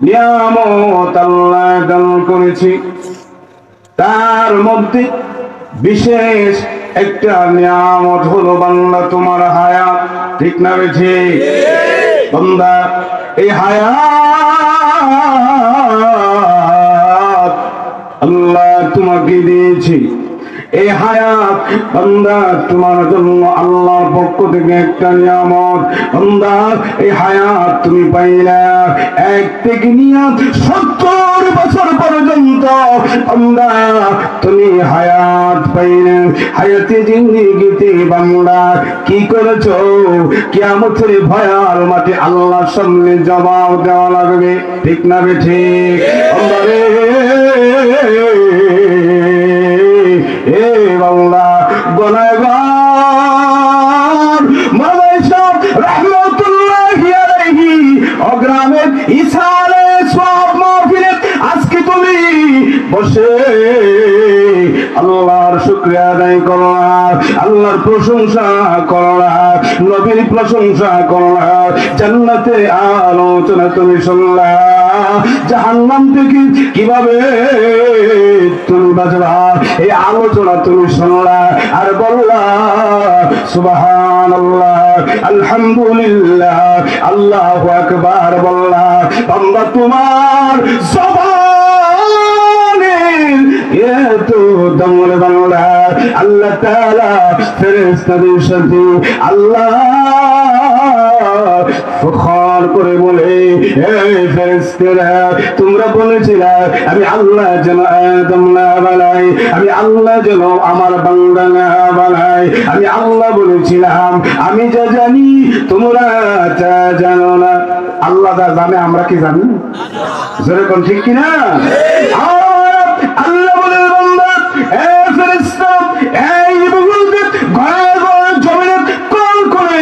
নিয়ামত আল্লাহ দান করেছি, তার মধ্যে বিশেষ একটা নিয়ামত হলো বান্দা তোমার হায়াত। ঠিক না বেঠি? বান্দা এই হায়াত আল্লাহ তোমাকে দিয়েছি। এই হায়াত বান্দা তোমার জন্য আল্লাহর পক্ষ থেকে একটা নিয়ামত। বান্দা এই হায়াত তুমি পাইলা 1 থেকে নিয়ে 70 বছর পর্যন্ত বান্দা তুমি হায়াত পাইলে। হায়াতে জিন্দেগিতে বান্দা কি করেছো? কিয়ামতের ভয়াল মাঠে আল্লাহর সামনে জবাব দেওয়া লাগবে। ঠিক না বেঠিক? এ বাংলা গুনাহগার মাওলাই সাহেব রাহমাতুল্লাহি আলাইহি গ্রামের ইসালে সওয়াব মাহফিলে আজকে তুমি বসে আল্লাহর শুকরিয়া আদায় করলা, আল্লাহর প্রশংসা করলা, নবীর প্রশংসা করলা, জান্নাতে আলোচনা তুমি শুনলা, জাহান্নাম থেকে কিভাবে তুমি বাঁচবা এই আলোচনা তুমি শুনলা, আর বললা সুবহানাল্লাহ, আলহামদুলিল্লাহ, আল্লাহু আকবার বললা। বান্দা তোমার এতো দমরে বাংলা আল্লাহ তাআলা ফেরেশতাদের সাথে আল্লাহ ফখর করে বলে, এই ফেরেশতারা তোমরা বলেছিলে আমি আল্লাহ যেন আদম না বানাই, আমি আল্লাহ যেন আমার বান্দা না বানাই। আমি আল্লাহ বলেছিলাম আমি যা জানি তোমরা তা জানো না। আল্লাহ যা জানে আমরা কি জানি? যেরকম ঠিক কিনা? আল্লাহ বলে বান্দা এ ফেরেশতা এই বুগুলকে ঘরে ঘরে জমিনে কোন করে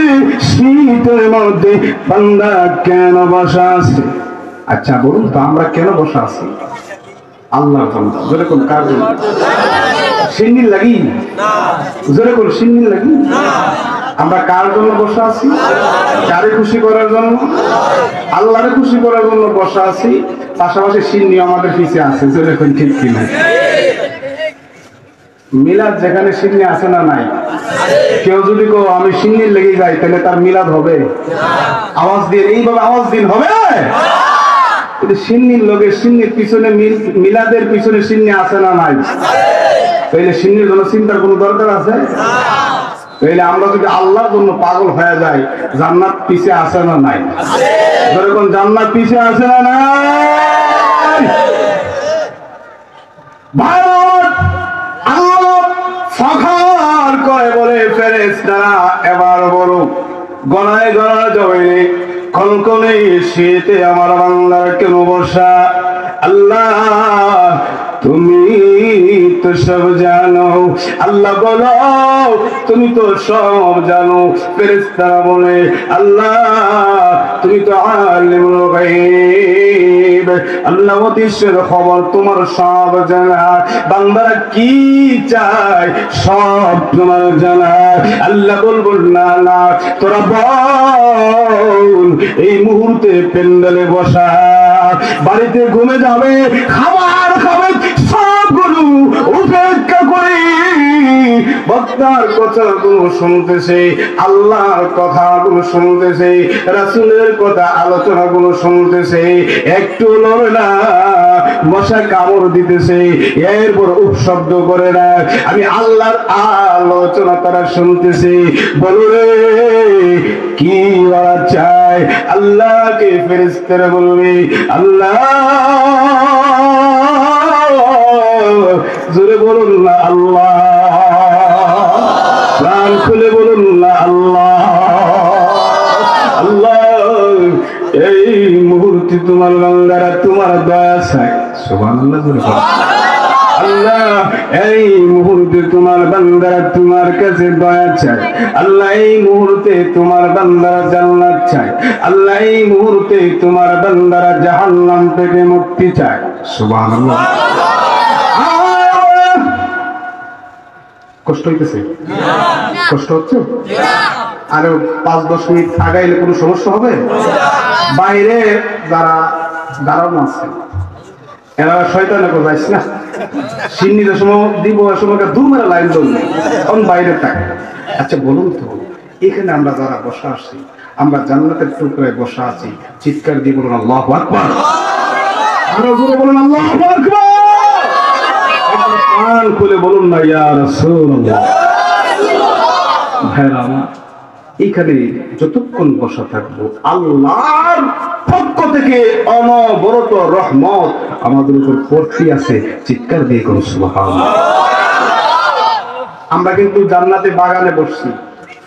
শীতের মধ্যে বান্দা কেন বসা আছে? আচ্ছা বলুন তো আমরা কেন বসা আছি? আল্লাহর বান্দা। যেরকম কার জন্য? সিন্নির লাগি না। যেরকম সিন্নির লাগি না। আমরা কার জন্য বসা আছি? কারে খুশি করার জন্য? আল্লাহরে খুশি করার জন্য বসা আছি। পাশাপাশি সিন্নি আমাদের পিছিয়ে আছে। যেরকম ঠিক কিনা? মিলাদ যেখানে সিন্নি আছে না নাই? কেউ যদি কো আমি সিন্নির লেগে যাই তাহলে তার মিলাদ হবে? আওয়াজ দিয়ে এইভাবে আওয়াজ দিন হবে? সিন্নির লোকে সিন্নির পিছনে মিলাদের পিছনে সিন্নি আছে না নাই? তাইলে সিন্নির জন্য চিন্তার কোনো দরকার আছে? তাইলে আমরা যদি আল্লাহর জন্য পাগল হয়ে যাই জান্নাত পিছে আছে না নাই? যেরকম জান্নাত পিছে আছে না নাই? ভারত আল্লাহ ফখর করে বলে ফেরেশতারা এবার বলো গনায় গনা জমিনে কনকনে শীতে আমার বাংলার কেন বসা? আল্লাহ তুমি তো সব জানো। আল্লাহ বলো তুমি তো সব জানো। ফেরেশতারা বলে আল্লাহ তুমি তো আলিমুল গায়ব, আল্লাহ অদৃশ্যের খবর তোমার সব জানা। বান্দারা কি চায় সব তোমার জানা। আল্লাহ বলবো না না তোরা বল এই মুহূর্তে পেন্ডালে বসা, বাড়িতে ঘুমে যাবে, খাবার খাবে, সবগুলো উপেক্ষা করে বক্তার কথাগুলো শুনতেছে, আল্লাহর কথাগুলো শুনতেছে, রাসূলের কথা আলোচনাগুলো শুনতেছে, একটু লড়ে না, মশা কামড় দিতেছে, এরপর উপশব্দ করে না, আমি আল্লাহর আলোচনা তারা শুনতেছে। বলো রে কি বলা চায়? আল্লাহকে ফেরেশতারা বলবে আল্লাহ, জোরে বলুন না আল্লাহ, প্রাণ খুলে বলুন না আল্লাহ। আল্লাহ এই মুহূর্তে তোমার বান্দারা তোমার দয়া চায়। সুবহানাল্লাহ জোরে বলুন। আল্লাহ এই মুহূর্তে তোমার বান্দারা তোমার কাছে দয়া চায়। আল্লাহ এই মুহূর্তে তোমার বান্দারা জান্নাত চায়। আল্লাহ এই মুহূর্তে তোমার বান্দারা জাহান্নাম থেকে মুক্তি চায়। সুবহানাল্লাহ। কষ্ট হইতেছে? কষ্ট হচ্ছে? আরো 5-10 মিনিট আগাইলে কোনো সমস্যা হবে? বাইরে যারা দাঁড়ানো আছে এরা শয়তানে যাইস না সিন্নিদের সময় দিব সময় দূর মেরা লাইন ধরবে তখন বাইরে থাকে। আচ্ছা বলুন তো এখানে আমরা যারা বসা আছি আমরা জান্নাতের টুকরায় বসা আছি, চিৎকার দিয়ে বলুন আল্লাহু আকবার, আরো জোরে বলুন আল্লাহু আকবার, কান খুলে বলুন না ইয়া রাসূলুল্লাহ। ভাইরা আমার এখানে যতক্ষণ বসা থাকবো আল্লাহর পক্ষ থেকে অনবরত রহমত আমাদের উপর পড়তে আছে, চিৎকার দিয়ে করুন সুবহানাল্লাহ। আমরা কিন্তু জান্নাতে বাগানে বসছি,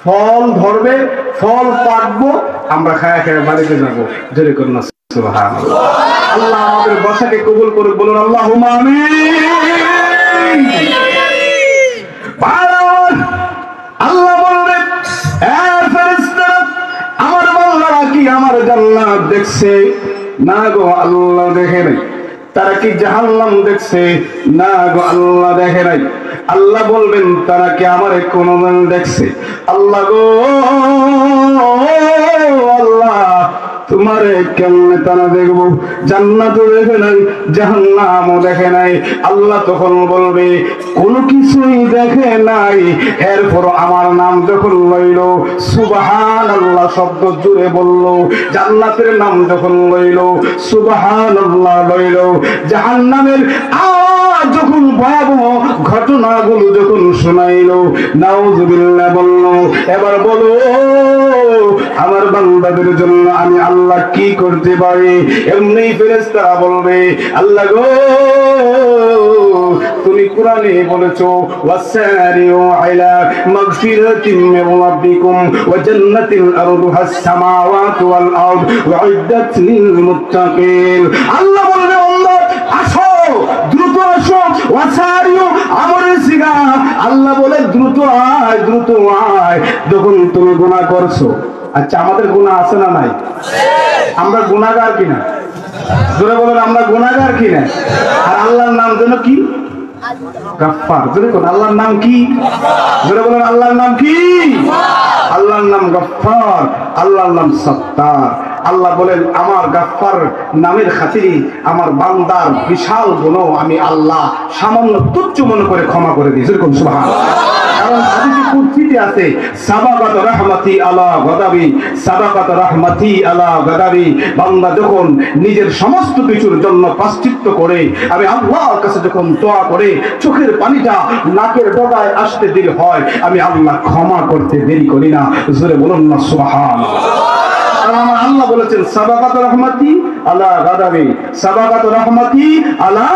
ফল ধরবে, ফল পাকবো, আমরা খায়া খায়া বাড়িতে যাবো, জোরে করুন না সুবহানাল্লাহ। আল্লাহ আমাদের বসাকে কবুল করে বলুন আল্লাহুম্মা আমিন। আল্লাহ বলবে আমার বান্দারা কি আমার জান্নাত দেখছে? না গো আল্লাহ দেখে নাই। তারা কি জাহান্নাম দেখছে? না গো আল্লাহ দেখে নাই। আল্লাহ বলবেন তারা কি আমার কোনদিন দেখছে? আল্লাহ গো আল্লাহ তোমারে কেমনে তারা দেখবো? জান্নাতও দেখে নাই, জাহান্নামও দেখে নাই। আল্লাহ তখন বলবে কোনো কিছুই দেখে নাই, এরপর আমার নাম যখন লইল, সুবহানাল্লাহ শব্দ জুড়ে বলল, জান্নাতের নাম যখন লইল, সুবহানাল্লাহ লইল, জাহান্নামের যখন ভয়াবহ ঘটনাগুলো যখন শোনাইল, নাউযুবিল্লাহ বলল, এবার বলো আমার বান্দাদের জন্য আমি আল্লাহ কি করতে পারি? এমনি ফেরেশতারা বলবে আল্লাহ গো তুমি কোরআনে বলেছো ওয়াসারিউ ইলা মাগফিরাতিন মির রাব্বিকুম ওয়া জান্নাতিল আরদুহাস সামাওয়াতু ওয়াল আরদ উইদ্দাত লিল মুত্তাকিন। আল্লাহ বলবে আল্লাহ আসো, দ্রুত আসো, ওয়াসারিউ আমরের সিগা, আল্লাহ বলে দ্রুত আয়, দ্রুত আয়। যখন তুমি গুনাহ করছো, আচ্ছা আমাদের গুনাহ আছে না নাই? আমরা গুনাহগার কিনা? জোরে বলেন আমরা গুনাহগার কিনা? আর আল্লাহর নাম যেন কি? গাফফার। জোরে বলেন আল্লাহর নাম কি? জোরে বলেন আল্লাহর নাম কি? আল্লাহর নাম গাফফার, আল্লাহর নাম সত্তার। আল্লাহ বলেন আমার গাফফার নামের খাতিরে আমার বান্দার বিশাল গুনাহ আমি আল্লাহ সামান্য তুচ্ছ মনে করে ক্ষমা করে দিই। যেরকম সুবহানাল্লাহ। কারণ হাদিসে কুদসিতে আছে সাবাকাত রাহমাতি আলা গাদাবি, সাবাকাত রাহমাতি আলা গাদাবি। বান্দা যখন নিজের সমস্ত কিছুর জন্য প্রায়শ্চিত্ত করে আমি আল্লাহর কাছে যখন দোয়া করে চোখের পানিটা নাকের ডগায় আসতে দেরি হয়, আমি আল্লাহ ক্ষমা করতে দেরি করি না। জোরে বলুন না সুবহানাল্লাহ। আমার আল্লাহ বলেছেন সাবাকাত রাহমাতি আলা গাদাবি, সাবাকাত রাহমাতি আলা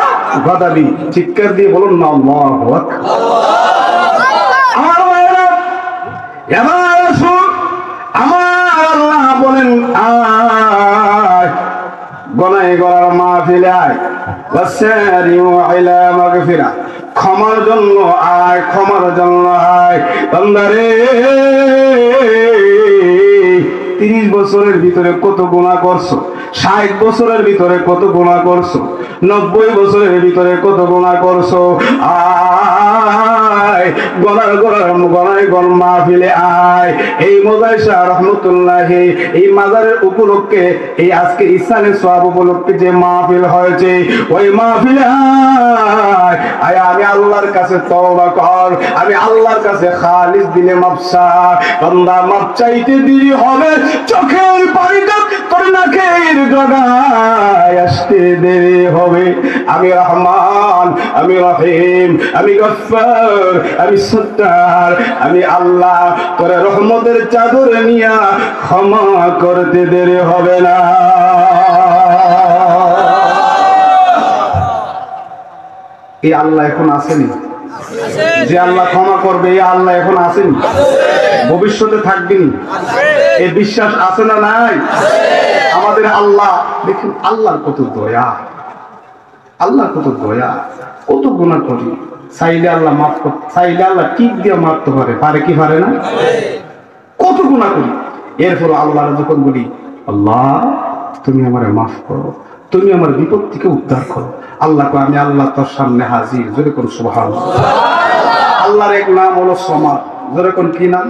গাদাবি। চিৎকার দিয়ে বলুন না আল্লাহু আকবার। আমার ভাইরা এবার আসুন, আমার আল্লাহ বলেন আয় গনায় গড়ার মাহফিলে আয়, ওয়াসারিউ ইলা মাগফিরা, ক্ষমার জন্য আয়, ক্ষমার জন্য আয়। বান্দারে 30 বছরের ভিতরে কত গুনাহ করছো, 60 বছরের ভিতরে কত গুনাহ করছো, 90 বছরের ভিতরে কত গুনাহ করছো, আয় গনার গনায় গন মাহফিলে আয়। এই মোজাইশা রহমতুল্লাহি এই মাজারের উপলক্ষে এই আজকে ইসানের সওয়াব উপলক্ষে যে মাহফিল হয়েছে, ওই মাহফিলে আয়। আয় আমি আল্লাহর কাছে তওবা কর, আমি আল্লাহর কাছে খালিস দিলে মাফ চা। বান্দা মাফ চাইতে দেরি হবে, চোখের পানিটা তোর নাকের ডগায় আসতে দেরি হবে। আমি রহমান, আমি রহিম, আমি গফফার, আমি সত্তার, আমি আল্লাহ তোর রহমতের চাদর নিয়া ক্ষমা করতে দেরি হবে না। এই আল্লাহ এখন আসেনি? যে আল্লাহ ক্ষমা করবে এই আল্লাহ এখন আসেনি? ভবিষ্যতে থাকবেনি? এই বিশ্বাস আছে না নাই? আমাদের আল্লাহ দেখুন, আল্লাহর কত দয়া, আল্লাহর কত দয়া। কত গুনাহ করি, চাইলে আল্লাহ মাফ করতে, চাইলে আল্লাহ টিপ দিয়ে মারতে পারে, পারে কি পারে না? কত গুনাহ করি, এরপর আল্লাহ যখন বলি আল্লাহ তুমি আমারে মাফ করো, তুমি আমার বিপদ থেকে উদ্ধার করো, আল্লাহ কয় আমি আল্লাহ তোর সামনে হাজির। জোরে করো সুবহানাল্লাহ। আল্লাহর এক নাম হলো সমাদ। জোরে কোন কি নাম?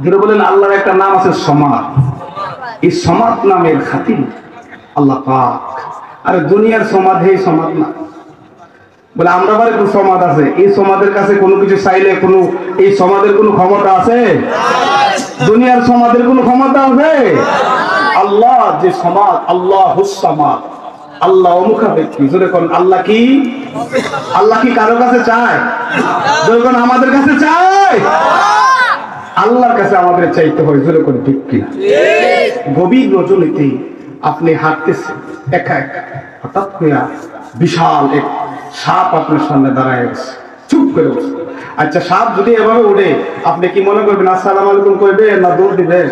জোরে বলেন আল্লাহর একটা নাম আছে সমাদ। এই সমাদ নামের খাতিরে আল্লাহ পাক। আরে দুনিয়ার সমাধি এই সমাধ না, বলে আমরা বারে কোন সমাধ আছে? এই সমাধের কাছে কোনো কিছু চাইলে কোনো এই সমাধের কোনো ক্ষমতা আছে? দুনিয়ার সমাধের কোনো ক্ষমতা আছে? আল্লাহ যে সমাধ, আল্লাহ হুস-সামাদ, আল্লাহ অমুখা ব্যক্তি। জোরে কোন আল্লাহ কি? আল্লাহ কি কারো কাছে চায়? জোরে কোন আমাদের কাছে চায়? আল্লাহর কাছে আমাদের চাইতে হয়। জোরে কোন ঠিক কিনা? গভীর রজনীতে আপনি হাঁটতেছেন একা একা, হঠাৎ করে বিশাল এক সাপ আপনার সামনে দাঁড়ায় গেছে, চুপ করে বসে। আচ্ছা, সাপ যদি এভাবে উঠে আপনি কি মনে করবেন? আসসালামু আলাইকুম কইবেন না দৌড় দিবেন?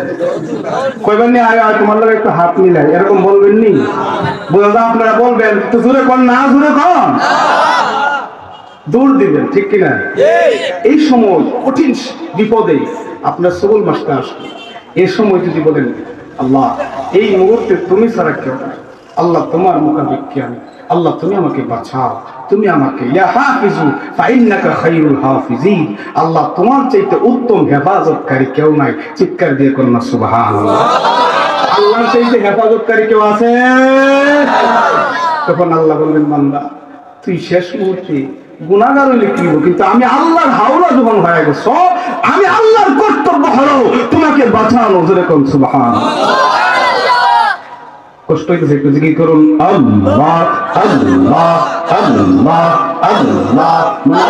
কইবেন নি আয় তোমার লগে একটু হাত মিলাই, এরকম বলবেন নি? বোঝা যায় আপনারা বলবেন তো জোরে কোন না, জোরে কোন, দৌড় দিবেন, ঠিক কিনা? এই সময় কঠিন বিপদে আপনার সবল মাসটা আসবে। এই সময় যদি বলেন আল্লাহ এই মুহূর্তে তুমি ছাড়া কেউ নাই, আল্লাহ তোমার মোকাবিক কি আমি, আল্লাহ তুমি আমাকে বাঁচাও, তুমি আমাকে ইয়া হাফিজু ফাইন্নাকা খায়রুল হাফিজিন, আল্লাহ তোমার চাইতে উত্তম হেফাজতকারী কেউ নাই। চিৎকার দিয়ে করুন না সুবহানাল্লাহ। আল্লাহর চাইতে হেফাজতকারী কেউ আছে? তখন আল্লাহ বলবেন বান্দা তুই শেষ মুহূর্তে গুনাহগার হইলে কি হইব, কিন্তু আমি আল্লাহর হাওলা যখন হয়ে গেছো, আমি আল্লাহর কর্তব্য হলো তোমাকে বাঁচানো। যেরকম সুবহানাল্লাহ। কষ্ট হইতেছে একটু জিকির করুন আল্লাহ আল্লাহ আল্লাহ আল্লাহ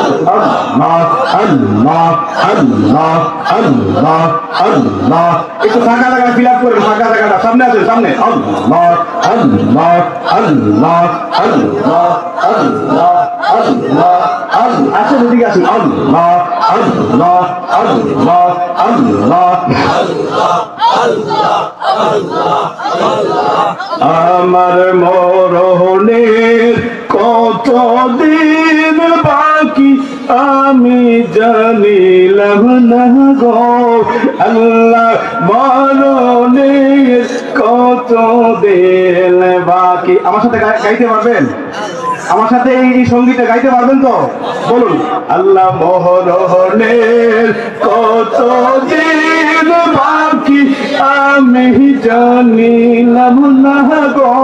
আল্লাহ আল্লাহ আল্লাহ আল্লাহ আল্লাহ। একটু ফাঁকা জায়গা ফিল আপ করেন, ফাঁকা জায়গাটা সামনে আছে, সামনে আল্লাহ আল্লাহ আল্লাহ আল্লাহ আল্লাহ আল্লাহ আল্লাহ। আচ্ছা দিকে আসুন আল্লাহ আল্লাহ আল্লাহ আল্লাহ আল্লাহ আল্লাহ। আমার মরণের কত দিন বাকি আমি জানিলাম না গো আল্লাহ, মরণের কত দিন বাকি। আমার সাথে গাইতে পারবেন? আমার সাথে এই সঙ্গীতটা গাইতে পারবেন তো? বলুন আল্লাহ মরণের কত দিন বাকি আমি জানিলাম না গো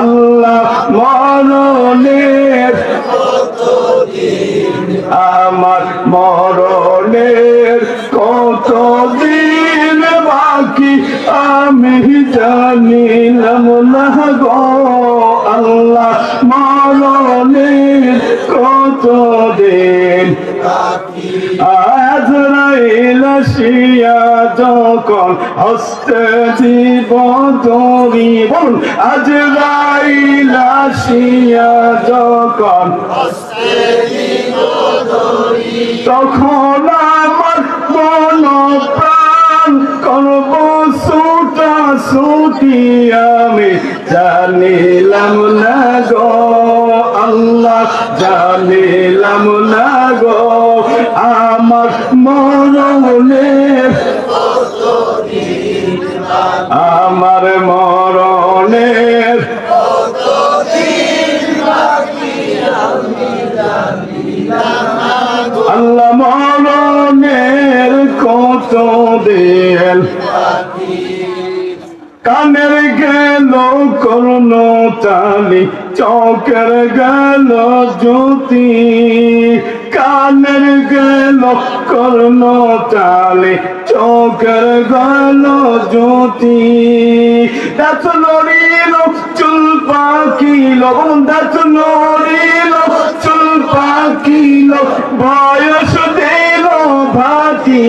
আল্লাহ, মরণের আমার মরণের কত দিন বাকি আমি জানিলাম না গো আল্লাহ, মরণের কত দিন আজরাইল আসিয়া যখন হস্তে দিব দড়ি, বলুন আজরাইল আসিয়া যখন হস্তে দিব দড়ি, তখন আমার মন প্রাণ করব ছুটা ছুটি আমি জানিলাম না গো আল্লাহ, জানিলাম না গো আমার মরণের আমার মরণের আল্লাহ, মরণের কত দিন কানের গেল করুণ তালি, চোখের গেল জ্যোতি, কানের গেল করুণ তালি, চোখের গেল জ্যোতি, দাঁত নড়িল চুল পাকিল, দাঁত নড়িল চুল পাকিল, বয়স দিল ভাতি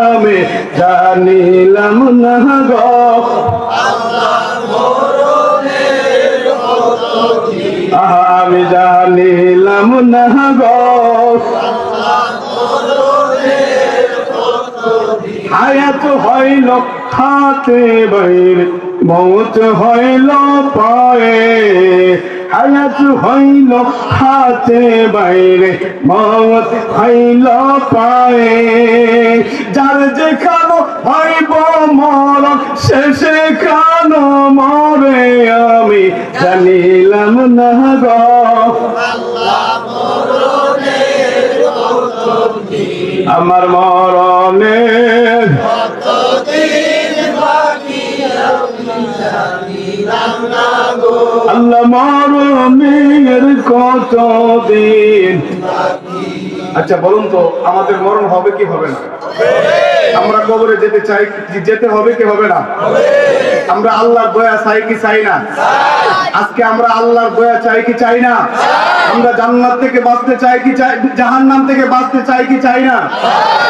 আমি জানিলাম না গো আমি জানিলাম না গো হায়াত হইল হাতে বাইরে, মৌত হইল পায়ে, হায়াত হইল হাতে বাইরে, মৌত হইল পায়ে, যার যেখানো হইব মরণ শেষে খানো মরে আমি জানিলাম না গো আমার মরণের আল্লাহ মরণের কতদিন। আচ্ছা বলুন তো, আমাদের মরণ হবে কি হবে না? আমরা কবরে যেতে চাই, যেতে হবে কি হবে না? আমরা আল্লাহর দয়া চাই কি চাই না? আজকে আমরা আল্লাহর দয়া চাই কি চাই না? আমরা জান্নাত থেকে বাঁচতে চাই কি চাই, জাহান্নাম থেকে বাঁচতে চাই কি চাই না?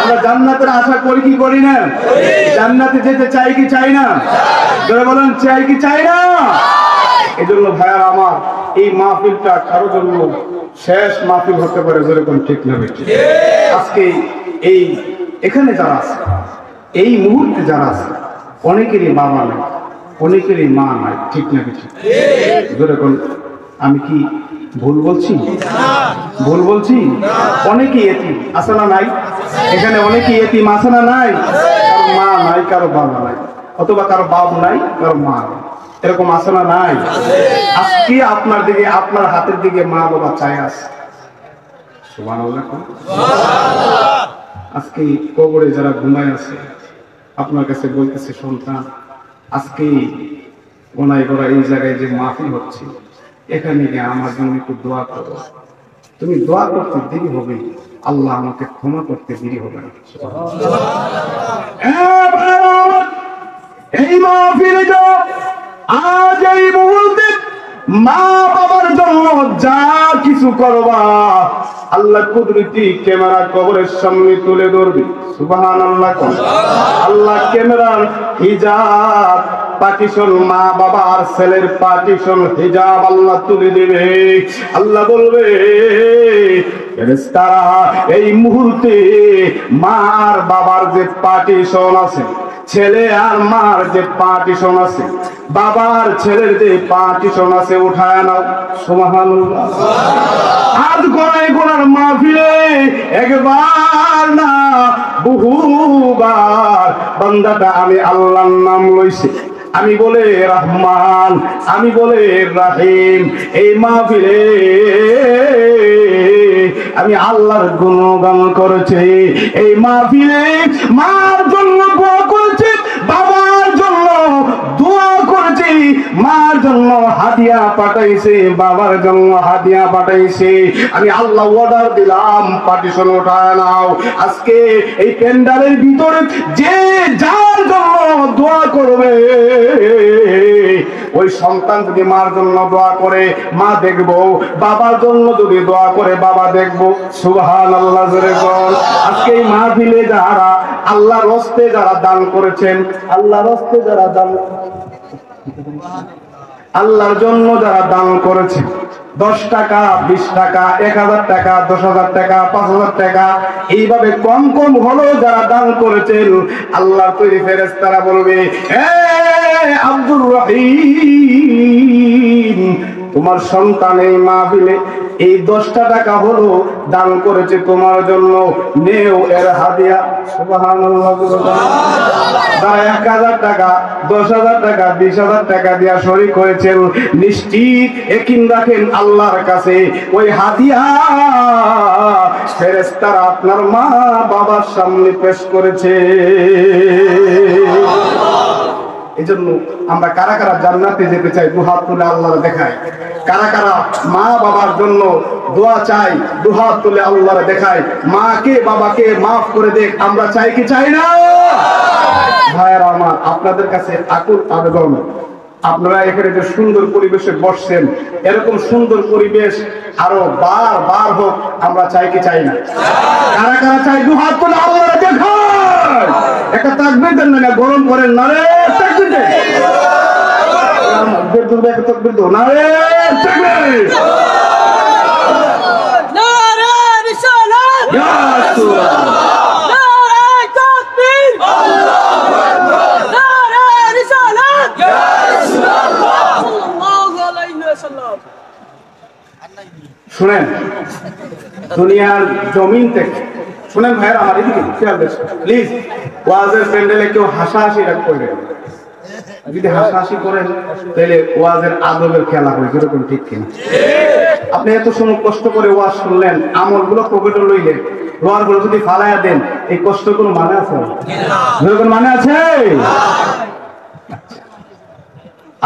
আমরা জান্নাতের আশা করি কি করি না? জান্নাতে যেতে চাই কি চাই না? যারা বলেন চাই কি চাই না? এজন্য ভাইয়ার আমার, এই মাহফিলটা কারো জন্য শেষ মাহফিল হতে পারে, যেরকম ঠিক না বেশি। আজকে এই এখানে যারা আছে, এই মুহূর্তে যারা আছে, অনেকেরই বাবা নাই, অনেকেরই মা নাই, ঠিক না বেশি? যেরকম আমি কি ভুল বলছি? ভুল বলছি? অনেকেই এতিম আছে না নাই? এখানে অনেকেই এতিম আছে না নাই? কারো মা নাই, কারো বাবা নাই, অথবা কারো বাপ নাই, কারো মা নাই, এরকম আছে না নাই? আজকে আপনার দিকে, আপনার হাতের দিকে মা বাবা চাই আছে। সুবহানাল্লাহ। আজকে কবরে যারা ঘুমায় আছে, আপনার কাছে বলতেছে সন্তান, আজকে গোনায় গোড়া এই জায়গায় যে মাহফিল হচ্ছে, এখানে গিয়ে আমার জন্য একটু দোয়া করো। তুমি দোয়া করতে দেরি হবে, আল্লাহ আমাকে ক্ষমা করতে দেরি হবে না। এই মাহফিলে যাও, আজ এই মুহূর্তে মা বাবার জন্য যা কিছু করবা, আল্লাহ কুদরতি ক্যামেরা কবরের সামনে তুলে ধরবে। সুবহানাল্লাহ। আল্লাহ ক্যামেরার হিজাব পার্টিশন, মা বাবা আর ছেলের পার্টিশন হিজাব আল্লাহ তুলে দেবে। আল্লাহ বলবে, ফেরেশতারা এই মুহূর্তে মা আর বাবার যে পার্টিশন আছে, ছেলে আর মার যে পার্টিশন আছে, বাবার ছেলের যে পার্টিশন আছে, উঠায় নাও। সুবহানাল্লাহ। আজ গোনায় গোনার মাহফিলে একবার না বহুবার বান্দাটা আমি আল্লাহর নাম লইছে, আমি বলে রহমান, আমি বলে রাহিম, এই মাহফিলে আমি আল্লাহর গুণগান করেছি। এই মাহফিলে মার জন্য দোয়া করেছি, বাবার জন্য দোয়া করেছি, মার জন্য হাদিয়া পাঠাইছে, বাবার জন্য হাদিয়া পাঠাইছে। আমি আল্লাহ অর্ডার দিলাম, পার্টিশন উঠায় নাও। আজকে এই প্যান্ডালের ভিতরে যে যার জন্য দোয়া করবে, ওই সন্তান যদি মার জন্য দোয়া করে মা দেখবো, বাবার জন্য যদি দোয়া করে বাবা দেখবো। সুবহানাল্লাহ। আজকে এই মাহফিলে যারা আল্লাহর রাস্তায় যারা দান করেছেন, আল্লাহর রাস্তায় যারা দান, আল্লাহর জন্য যারা দান করেছেন, 10 টাকা, 20 টাকা, 1000 টাকা, 10,000 টাকা, 5,000 টাকা, এইভাবে কম কম হলেও যারা দান করেছেন, আল্লাহর তৈরি ফেরেশতারা বলবে, আব্দুর রহিম, তোমার সন্তান এই মাহফিলে এই 10টা টাকা হলো দান করেছে তোমার জন্য, নেও এর হাদিয়া। সুবহানাল্লাহ। যারা 1000 টাকা, 10,000 টাকা, 20,000 টাকা দিয়া শরীক হয়েছেন, নিশ্চিত ইয়াকিন রাখেন আল্লাহর কাছে ওই হাদিয়া ফেরেশতারা আপনার মা বাবার সামনে পেশ করেছে। এই জন্য আমরা কারা কারা জান্নাতে যেতে চাই, দুহাত তুলে আল্লাহর দেখায়। কারা কারা মা বাবার জন্য দোয়া চাই, দুহাত তুলে আল্লাহর দেখায়। মাকে বাবাকে মাফ করে দেখ, আমরা চাই কি চাই না? ভাইয়েরা আমার, আপনাদের কাছে আকুল আবেদন, আপনারা এখানে যে সুন্দর পরিবেশে বসছেন, এরকম সুন্দর পরিবেশ আরো বার বার হোক, আমরা চাই কি চাই না? কারা কারা চাই, দুহাত তুলে আল্লাহর দেখায়। একটা তাকবীর দেন না, গরম করেন না রে, তাকবীর দেন। তাকবীর দাও না রে, তাকবীর। নারে রিসালাত, ইয়া রাসূলুল্লাহ, নারে তাকবীর, আল্লাহু আকবার, নারে রিসালাত, ইয়া রাসূলুল্লাহ সাল্লাল্লাহু আলাইহি ওয়াসাল্লাম। শুনেন, দুনিয়ার জমিন থেকে শুনেন ভাইয়ের আমার, এদিকে খেয়াল দেখুন প্লিজ। ওয়াজের প্যান্ডেলে কেউ হাসাহাসি করবে, যদি হাসাহাসি করেন তাহলে ওয়াজের আদবের খেলা হয়, যেরকম ঠিক কিনা? আপনি এত সময় কষ্ট করে ওয়াজ শুনলেন, আমল গুলো পকেটে লইলেন, লোয়ার গুলো যদি ফালাইয়া দেন, এই কষ্ট কোনো মানে আছে? মানে আছে?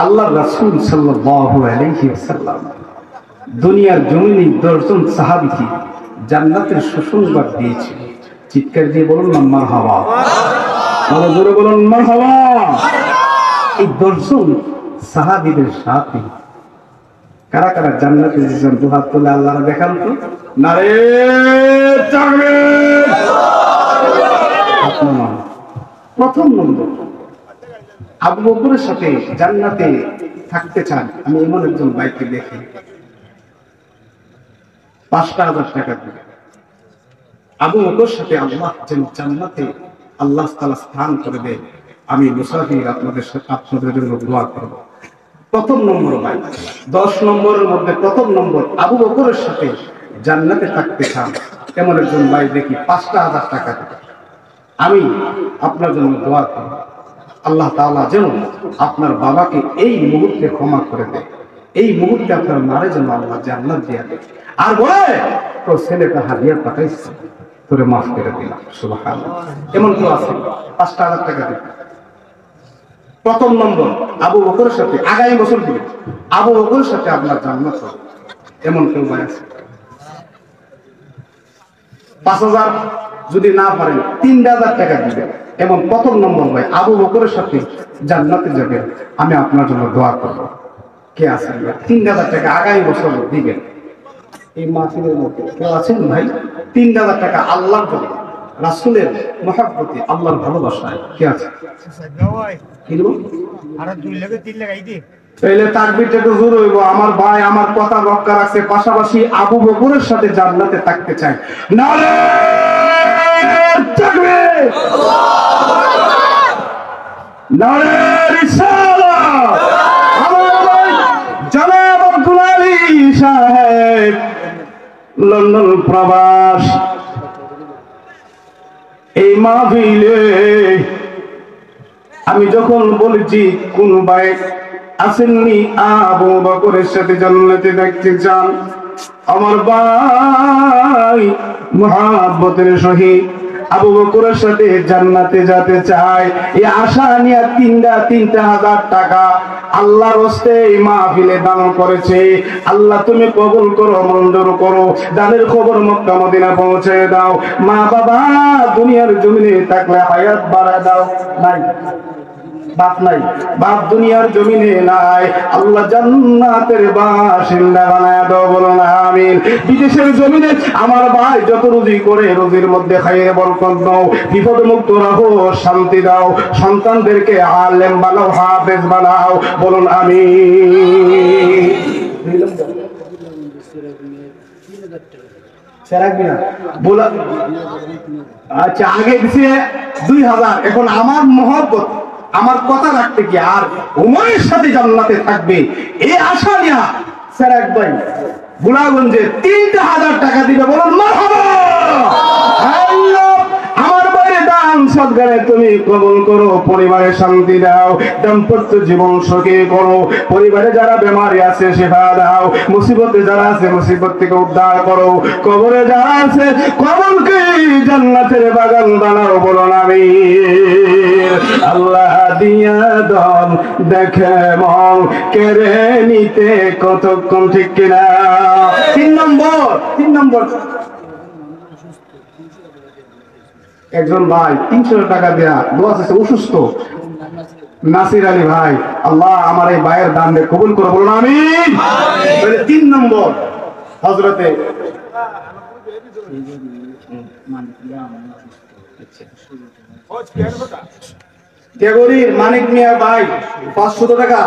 আল্লাহ রাসূল সাল্লাল্লাহু আলাইহি ওয়াসাল্লাম দুনিয়ার জমিনে 10 জন সাহাবীকে জান্নাতের সুসংবাদ দিয়েছে। চিৎকার দিয়ে বলুন না মারহাবা, আরো জোরে বলুন মারহাবা। এই 10 জন সাহাবীদের সাথে কারা কারা জান্নাতে যাবেন? দুহাত তুলে আল্লাহর দেখান তো। নারে তাকবীর। প্রথম নম্বর, আবু বকরের সাথে জান্নাতে থাকতে চান। আমি এমন একজন ভাইকে দেখি ৫,০০০ টাকা দিয়ে আবু বকরের সাথে আল্লাহ যেন জান্নাতে আল্লাহ তাআলা স্থান করে দেয়। আমি মুসাফির আপনাদের জন্য দোয়া করব। প্রথম নম্বর ভাই, 10 নম্বরের মধ্যে প্রথম নম্বর, আবু বকরের সাথে জান্নাতে থাকতে চান এমন একজন ভাই দেখি ৫,০০০ টাকা দিয়ে। আমি আপনার জন্য দোয়া করব, আল্লাহ তাআলা যেন আপনার বাবাকে এই মুহূর্তে ক্ষমা করে দেয়, এই মুহূর্তে আপনার মারে যেন আল্লাহ জান্নাত দিয়ে দেয়। আর বলে তোর ছেলেটা হাদিয়া পাঠাইছে, তোরে মাফ করে দিলাম। সুবহানাল্লাহ। এমন কেউ আছে ৫,০০০ টাকা দিয়ে? প্রথম নম্বর, আবু বকরের সাথে আগামী বছর দিবে আবু বকরের সাথে আপনার জান্নাত হবে, এমন কেউ ভাই আছে? ৫,০০০ যদি না পারেন ৩,০০০ টাকা দিবেন, এমন প্রথম নম্বর ভাই আবু বকরের সাথে জান্নাতে যাবেন। আমি আপনার জন্য দোয়া করব। কে আছেন? ৩,০০০ টাকা আগামী বছর দিবেন। এই মাহফিলের মধ্যে কেউ আছেন ভাই? ৩,০০০ টাকা আল্লাহর জন্য, রাসূলের মহব্বতে, আল্লাহর ভালোবাসায় কে আছে? তাইলে তাকবীরটা একটু জোরে হইব। আমার ভাই আমার কথা রক্ষা রাখছে, পাশাপাশি আবু বকরের সাথে জান্নাতে থাকতে চায়। নারে তাকবীর, নারে রিসালাত। আমার ভাই জনাব আব্দুল আলী সাহেব লন্ডন প্রবাস, এই মাহফিলে আমি যখন বলেছি কোন ভাই আসেননি আবু বকরের সাথে জান্নাতে দেখতে চান, আমার ভাই মুহাব্বতের সহিত আবু বকরের সাথে জান্নাতে যেতে চায়, এই আশা নিয়ে ৩,০০০ টাকা আল্লাহর হস্তে এই মাহফিলে দান করেছে। আল্লাহ তুমি কবুল করো, মঞ্জুর করো। দানের খবর মক্কা মদিনা পৌঁছে দাও। মা বাবা দুনিয়ার জমিনে থাকলে হায়াত বাড়ায় দাও। নাই বাপ নাই, বাপ দুনিয়ার জমিনে নাই, আল্লাহ জান্নাতের বাসিন্দা বানায় দাও, বলুন আমিন। বিদেশের জমিনে আমার ভাই যত রুজি করে রুজির মধ্যে খাইয়ে বরকত দাও, বিপদ মুক্ত রাখো, শান্তি দাও, সন্তানদেরকে আলেম বানাও, হাফেজ বানাও, বলুন আমিন। আচ্ছা, আগে দিছে ২,০০০, এখন আমার মহব্বত, আমার কথা রাখতে কি আর উমরের সাথে জান্নাতে থাকবে এই আশা নিয়া সেরাক ভাই গোলাগঞ্জে ৩,০০০ টাকা দিবে, বলুন মারহাবা। আমার বাইরে দান সদকারে তুমি কবুল করো, পরিবারে শান্তি দাও, দাম্পত্য জীবন সুখী করো, পরিবারে যারা বেমারি আছে সেবা দাও, মুসিবতে যারা আছে মুসিবত থেকে উদ্ধার করো, কবরে যারা আছে কবরকে জান্নাতের বাগান বানাও, বলুন আমিন। আল্লাহ দিয়া দল দেখে মন কেড়ে নিতে কতক্ষণ, ঠিক কিনা? ৩ নম্বর একজন ভাই ৩০০ টাকা দেয়া দোয়া আছে, অসুস্থ নাসির আলী ভাই, আল্লাহ আমার এই ভাইয়ের দান দিয়ে কবুল করো, বলুন আমিন। ৩ নম্বর হযরতে মানিক মিয়া ভাই ৫০০ টাকা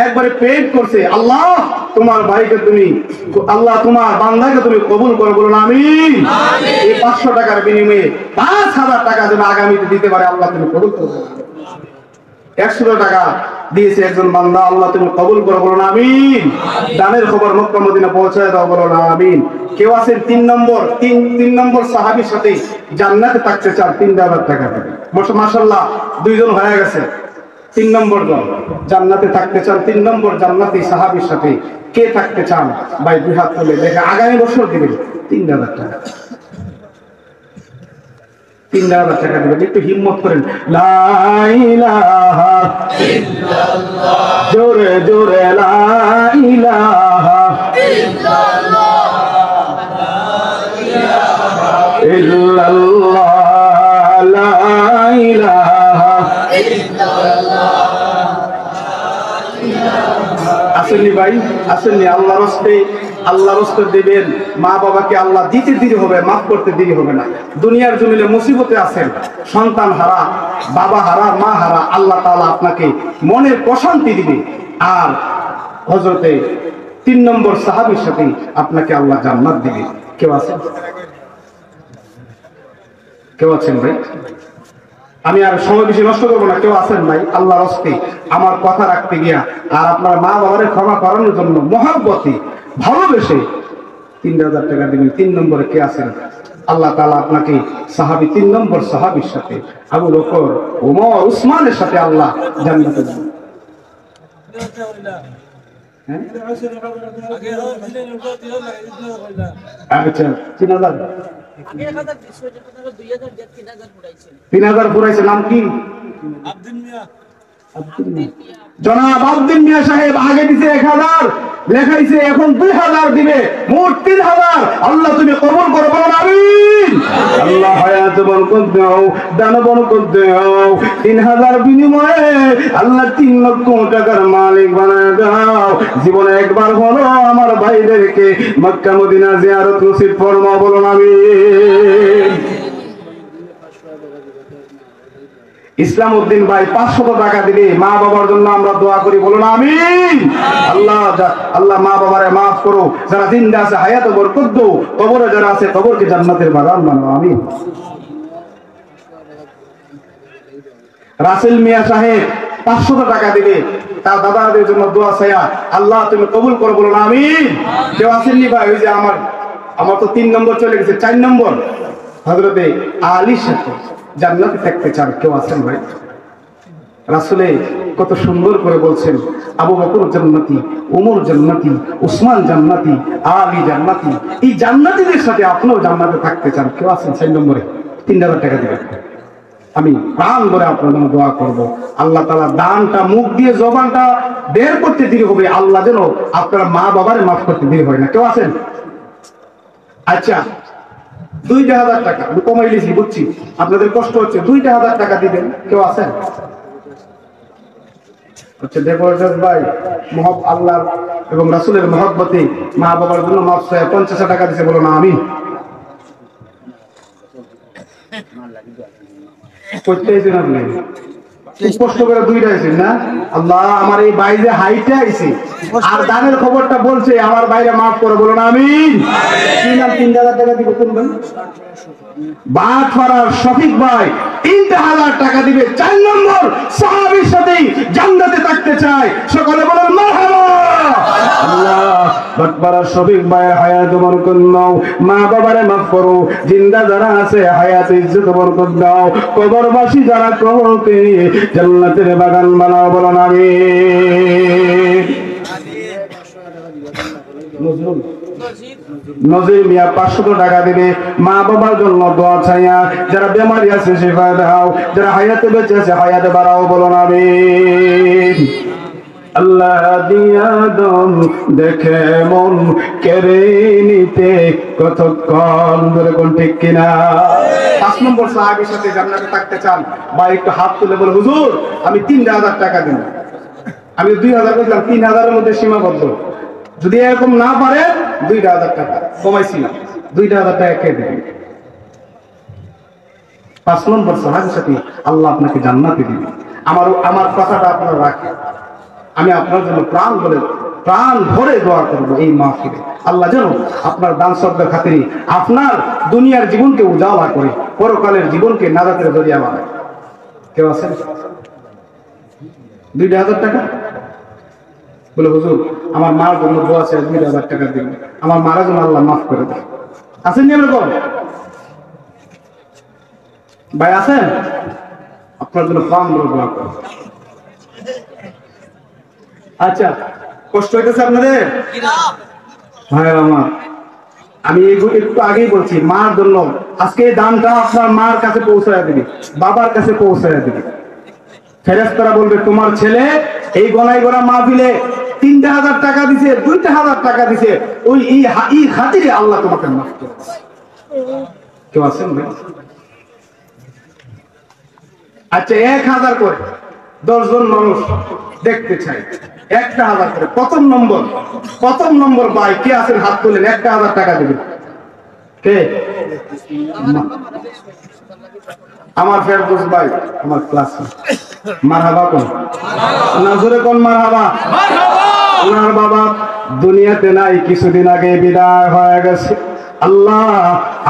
একবারে পেড করছে। আল্লাহ তোমার ভাইকে তুমি, আল্লাহ তোমার বান্দাকে তুমি কবুল করো, বলুন আমিন। এই ৫০০ টাকার বিনিময়ে ৫,০০০ টাকা যেন আগামীতে দিতে পারে, আল্লাহ তুমি কবুল করো। ১০০ টাকা দিয়েছে একজন বান্দা, আল্লাহ তুমি কবুল করো, বলুন আমিন। দানের খবর মক্কা মদিনা পৌঁছায় দাও, বলুন আমিন। কেউ আছেন ৩ নম্বর সাহাবীর সাথে জান্নাতে থাকতে চান, ৩,০০০ টাকা দেবে। মাশাআল্লাহ ২ জন হয়ে গেছে। ৩ নম্বর জন জান্নাতে থাকতে চান, ৩ নম্বর জান্নাতি সাহাবীর সাথে কে থাকতে চান? ভাই ২ হাত তুলে দেখে আগামী বছর দিবেন ৩,০০০ টাকা। ৩,০০০ টাকা দিবেন। একটু হিম্মত করেন, লা ইলাহা ইল্লাল্লাহ। জোরে জোরে লা ইলাহা ইল্লাল্লাহ লা ইলাহা আসেননি ভাই, আসেননি? আল্লাহর হস্তে, আল্লাহর হস্তে দেবেন। মা বাবাকে আল্লাহ দিতে দেরি হবে, মাফ করতে দেরি হবে না। দুনিয়ার জমিনে মুসিবতে আছেন, সন্তান হারা, বাবা হারা, মা হারা, আল্লাহ তাআলা আপনাকে মনের প্রশান্তি দিবে। আর হযরতে 3 নম্বর সাহাবীর সাথে আপনাকে আল্লাহ জান্নাত দিবে। কেউ আছেন? কেউ আছেন ভাই? আমি আর সময় বেশি নষ্ট করবো না। কেউ আছেন ভাই? আল্লাহর হস্তে আমার কথা রাখতে গিয়া আর আপনার মা বাবারে ক্ষমা করানোর জন্য মহব্বতে ভালোবেসে 3000 টাকা দিবেন। 3 নম্বরে কে আছেন? আল্লাহ তাআলা আপনাকে সাহাবী 3 নম্বর সাহাবীর সাথে আবু বকর, ওমর, উসমানের সাথে আল্লাহ জান্নাতে দিবেন। আচ্ছা, 3000 পুরাইছে। নাম কি? জনাব আব্দুল মিয়া সাহেব। আগে দিছে 1000, লেখাইছে এখন 2000 দিবে, মোট 3000। আল্লাহ তুমি কবুল করো, বলুন আমিন। আল্লাহ হায়াত বরকত দাও, দান বরকত দাও। 3000 বিনিময়ে আল্লাহ 3 লক্ষ টাকার মালিক বানায় দাও। জীবনে একবার হলো আমার ভাইদেরকে মক্কা মদিনা জিয়ারত নসিব ফরমাও, বলুন আমিন। ইসলাম উদ্দিন ভাই 500 টাকা দিবে। মা বাবার জন্য আমরা দোয়া করি, বলুন আমিন। আল্লাহ মা বাবারে মাফ করো, যারা জিন্দা আছে হায়াতে বরকত দাও, কবরে যারা আছে কবরকে জান্নাতের বাগান বানাও, আমিন। রাসেল মিয়া সাহেব 500 টাকা দিবে, তার দাদাদের জন্য দোয়া চাইয়া আল্লাহ তুমি কবুল করো, বলুন আমিন। কেউ আসেননি ভাই? ওই যে আমার তো 3 নম্বর চলে গেছে, 4 নম্বর হযরতে আলীর সাথে জান্নাতে থাকতে চান। কেউ আছেন ভাই? রাসূলে কত সুন্দর করে বলছেন, আবু বকর জান্নাতি, ওমর জান্নাতি, উসমান জান্নাতি, আলী জান্নাতি। এই জান্নাতীদের সাথে আপনিও জান্নাতে থাকতে চান। কেউ আছেন? 4 নম্বরে 3000 টাকা দিবেন। আমি প্রাণ ভরে আপনার জন্য দোয়া করবো। আল্লাহ তাআলা দানটা মুখ দিয়ে জবানটা বের করতে দেরি হবে, আল্লাহ যেন আপনার মা বাবারে মাফ করতে দেরি হয় না। কেউ আছেন? আচ্ছা, 2000 টাকা আমি কমাই লিখি, বুঝছি আপনাদের কষ্ট হচ্ছে। 2000 টাকা দিবেন। কেউ আছেন? আচ্ছা, দেবরাজ ভাই আল্লাহ এবং রাসূলের মহব্বতে মা বাবার জন্য মাফ চাই 50 টাকা দিছে, বলো না আমিন। কইতেছেন আপনি কষ্ট করে 2টা আইছেন না? আল্লাহ আমার এই বাইরে হাইটে আইছে আর দানের খবরটা বলছে, আমার বাইরে মাফ করে, বলো না আমিন। কি নাম? 3000 টাকা দিব। কোন ভাই? বাটপাড়ার শফিক ভাই 3000 টাকা দিবে। 4 নম্বর সাহাবীর সাথে জান্নাতে থাকতে চায়, সকলে বলেন মারহাবা। আল্লাহ বাটপাড়ার শফিক ভাই হায়াত বরকত দাও, মা বাবারে মাফ করো, জিন্দা যারা আছে হায়াত ইজ্জত বরকত দাও, কবরবাসী যারা কবরকে জান্নাতের বাগান বানাও, বলো না আমিন। নজির মিয়া 500 টাকা দিবে। মা বাবার জন্য দোয়া চাইয়া, যারা বেমারি আছে শিফা দাও, যারা হায়াতে বেঁচে আছে হায়াতে বাড়াও, বলো না আমিন। আল্লাহ দিয়া দম দেখে মন কেড়ে নিতে কতক্ষণ ধরে, কোন ঠিক কিনা? 5 নম্বর সাহাবীর সাথে জান্নাতে থাকতে চান ভাই? একটু হাত তুলে বলে, হুজুর আমি 3000 টাকা দিন। আমি 2000 বললাম, 3000 এর মধ্যে সীমাবদ্ধ। যদি এরকম না পারে 2000 টাকা কমাইছি না, 2000 টাকা কে দেবে? 5 নম্বর সাহাবীর সাথে আল্লাহ আপনাকে জান্নাতে দিবে। আমার কথাটা আপনারা রাখেন। আমি আপনার জন্য প্রাণ ভরে দোয়া করবো এই মাহফিলে। আল্লাহ যেন আপনার দান সদকার খাতিরে আপনার দুনিয়ার জীবনকে উজালা করে পরকালের জীবনকে নাজাতের জরিয়া বানায়। কেউ আছেন? 2000 টাকা বলে, হুজুর আমার মার জন্য দোয়া আছে, 2000 টাকা দিন, আমার মারা যেন আল্লাহ মাফ করে দেয়। আছেন এরকম ভাই? আছেন? আপনার জন্য প্রাণ ভরে দোয়া করবো। আচ্ছা, কষ্ট হইতেছে আপনাদের ভাই আমার? আমি একটু আগেই বলছি, মার জন্য আজকে এই দানটা আপনার মার কাছে পৌঁছায় দিবে, বাবার কাছে পৌঁছায় দিবে। ফেরেশতারা বলবে তোমার ছেলে এই গনাই গোনা মাহফিলে 3,000 টাকা দিছে, 2,000 টাকা দিছে, ওই এই খাতিরে আল্লাহ তোমাকে মাফ করেছে। কেউ আছেন ভাই? আচ্ছা 1,000 করে 10 জন মানুষ দেখতে চাই, 1,000 করে। প্রথম নম্বর ভাই কে আছেন? হাত তুলেন, 1,000 টাকা দিবেন। কে? আমার ফেরদৌস ভাই, আমার ক্লাস। মারহাবা কোন? নাজরে কোন মারহাবা? ওনার বাবা দুনিয়াতে নাই, কিছুদিন আগে বিদায় হয়ে গেছে। আল্লাহ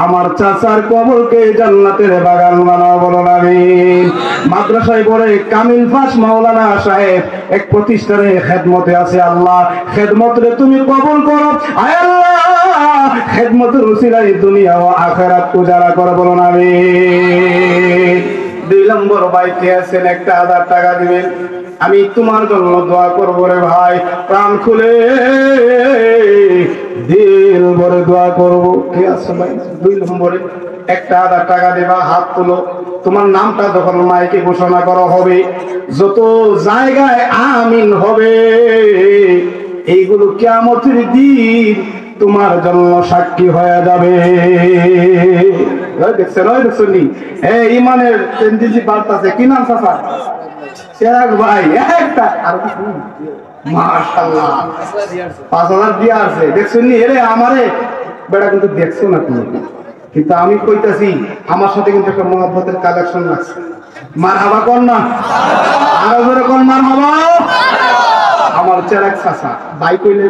আমার চাচার কবরকে জান্নাতের বাগান বানাও, বলুন আমিন। মাদ্রাসায় পড়ে কামিল ফাস মাওলানা সাহেব এক প্রতিষ্ঠানে খেদমতে আছে। আল্লাহ খেদমতরে তুমি কবুল করো, আয় আল্লাহ খেদমতের উসিলায় দুনিয়া ও আখিরাত উজাড়া করো, বলুন আমিন। 2 নম্বর ভাই কে আছেন? 1,000 টাকা দিবেন। আমি তোমার জন্য দোয়া করবো রে ভাই, প্রাণ খুলে দিল ভরে দোয়া করবো। কে আছে ভাই? 2 নম্বরে 1,000 টাকা দেবা, হাত তুলো। তোমার নামটা যখন মাইকে ঘোষণা করা হবে, যত জায়গায় আমিন হবে, এইগুলো কিয়ামতের দিন তোমার জন্য সাক্ষী হয়ে যাবে। দেখছেন ইমানের তেন্দিজি বার্তাছে। কি নাম চাচা? চেরাগ ভাই। একটা মাশাআল্লাহ 5,000 দিয়ে আছে। দেখছেন এরে আমারে বেটা কিন্তু দেখছো না তুমি, কিন্তু আমি কইতাছি আমার সাথে কিন্তু একটা মহব্বতের কালেকশন লাগছে। মারহাবা কোন না? আরো জোরে কোন মারহাবা? আমার চেরাগ চাচা ভাই কইলে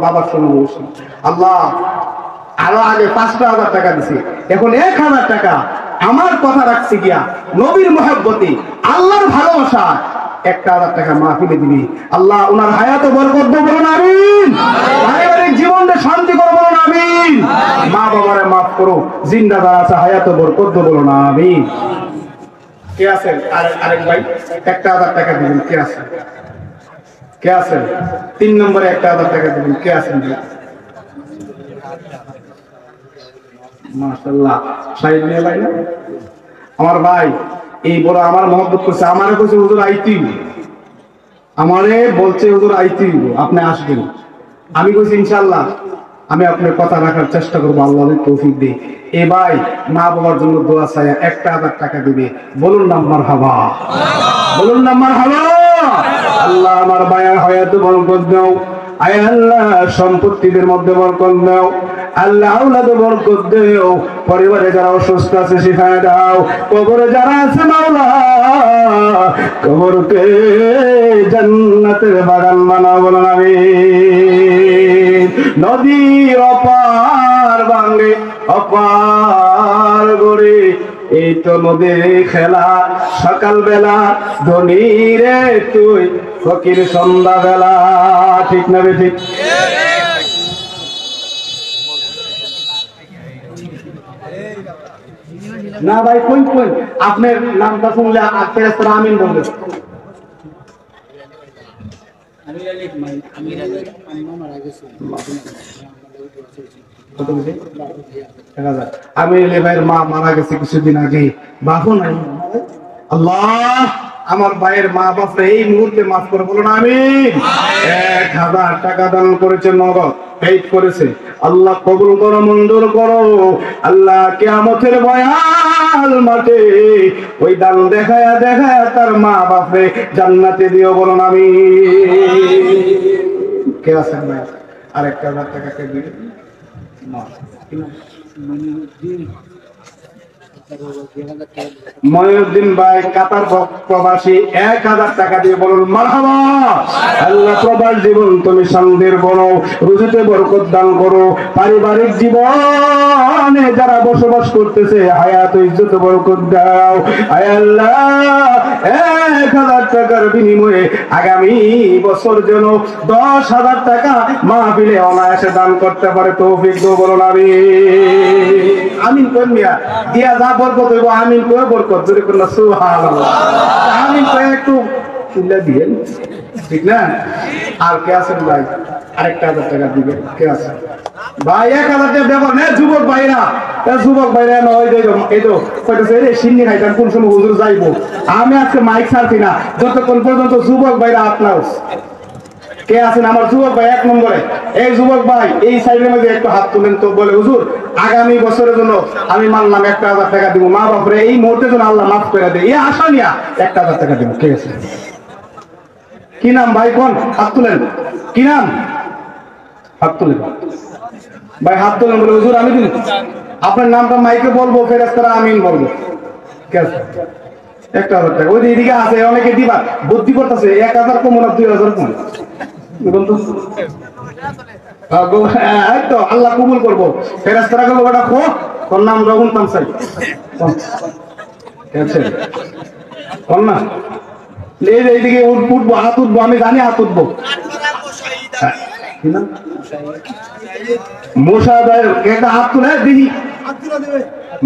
বাবার সঙ্গে বসে। আল্লাহ আরো আগে 5,000 টাকা দিছে, এখন 1,000 টাকা আমার কথা রাখছি গিয়া নবীর মহব্বতে, আল্লাহর ভালোবাসা 1,000 টাকা মাহফিলে দিবি। আল্লাহ ওনার হায়াতে বরকত দাও, বলুন আমিন। পারিবারিক জীবনে শান্তি করো, বলুন আমিন। মা বাবারে মাফ করো, জিন্দা যারা আছে হায়াতে বরকত দাও, বলুন আমিন। কে আছেন? আরেক ভাই 1,000 টাকা দিবেন। কে আছেন? কে আছেন? 3 নম্বরে 1,000 টাকা দিবেন। কে আছেন? মাশাআল্লাহ সাইদ নিয়ে ভাই না আমার ভাই, এই বড় আমার মহব্বত করছে। আমারে কইছে হুজুর আইতি, আমারে বলছে হুজুর আইতি, আপনি আসবেন। আমি কইছি ইনশাআল্লাহ আমি আপনার কথা রাখার চেষ্টা করবো, আল্লাহর তৌফিক দেই। এ ভাই মা বাবার জন্য দোয়া চাই, 1,000 টাকা দিবে। বলুন না মারহাবা, বলুন না মারহাবা। আল্লাহ আমার ভাইয়ের হায়াতে বরকত দাও, আয় আল্লাহ সম্পত্তিদের মধ্যে বরকত দাও, আল্লাহ আওলাদে বরকত দাও, পরিবারে যারা অসুস্থ আছে শিফা দাও, কবরে যারা আছে মাওলা কবরকে জান্নাতের বাগান বানাও, বলুন আমিন। নদীর অপার ভাঙে অপার গড়ে, এই তো নদীর খেলা সকাল বেলা, ধনী রে তুই ফকির সন্ধ্যা বেলা। ঠিক না বে ঠিক? না ভাই কই কই আপনার নামটা শুনলে ফেরেশতারা আমিন বলবে। আমির ভাইয়ের মা মারা গেছে কিছুদিন আগে, বাপু নাই। আল্লাহ আমার ভাইয়ের মা বাপরে এই মুহূর্তে মাফ করে, বলুন আমিন। 1,000 টাকা দান করেছে, নগদ পেইড করেছে। আল্লাহ কবুল করো, মঞ্জুর করো। আল্লাহ কিয়ামতের ভয়াল মাঠে ওই দান দেখায়া দেখায়া তার মা বাপরে জান্নাতে দিও, বলুন আমিন। কে আছেন ভাই? আর 1,000 টাকা কে দিবেন? মহিউদ্দিন ভাই কাতার প্রবাসী 1,000 টাকা দিয়ে, বলুন মারহাবা। আল্লাহ প্রবাস জীবন তুমি শান্তির বড়, রুজিতে বরকত দান করো, পারিবারিক জীবনে যারা বসবাস করতেছে হায়াত ইজ্জত বরকত দাও। আয় আল্লাহ 1,000 টাকার বিনিময়ে আগামী বছর যেন 10,000 টাকা মাহফিলে অনায়াসে দান করতে পারে তৌফিক দাও, বলুন আমিন। কোন মিয়া দিয়া যা বরকত হইব আমিন কই বরকত জোরে করলা সুবহানাল্লাহ। আমিন কই একটু তুলে দিয়েন, ঠিক না? আর কে আছেন ভাই? আরেকটা 1000 টাকা দিবে। কে আছে ভাই? 1000 টাকা দেব না যুবক ভাইরা, যুবক ভাইরা নয় এই তো কইতেছে রে সিন্নি খাইতাম কোন সময় হুজুর যাইবো। আমি আজকে মাইক ছাড়ছি না যতক্ষণ পর্যন্ত যুবক ভাইরা আপনার কে আছেন আমার যুবক ভাই 1 নম্বরে। এই যুবক ভাই এই সাইডের মধ্যে একটু হাত তুলেন তো, বলে হুজুর আগামী বছরের জন্য আমি মানলাম 1000 টাকা দিব, মা বাপরে এই মুহূর্তে যেন আল্লাহ মাফ করে দেয়, এই আশা নিয়া 1000 টাকা দিব। ঠিক আছে, কি নাম ভাই? কোন হাত তুলেন, কি নাম? হাত তুলেন ভাই, হাত তুলেন। বলে হুজুর আমি দিন আপনার নামটা মাইকে বলবো, ফেরেশতারা আমিন বলবো। ঠিক আছে, 1000 টাকা ওই দিকে আছে, অনেকে দিবা বুদ্ধি করতেছে 1000 কম না 2000 কম তো আল্লাহ কবুল করবো। ফেরেশতারা বলবো বেটা খো তোর নাম রগুন তামসাই কোন না এইদিকে উঠবো, হাত উঠবো, আমি জানি হাত উঠবো। মুশাহিদ একটা হাত তুলে দেখি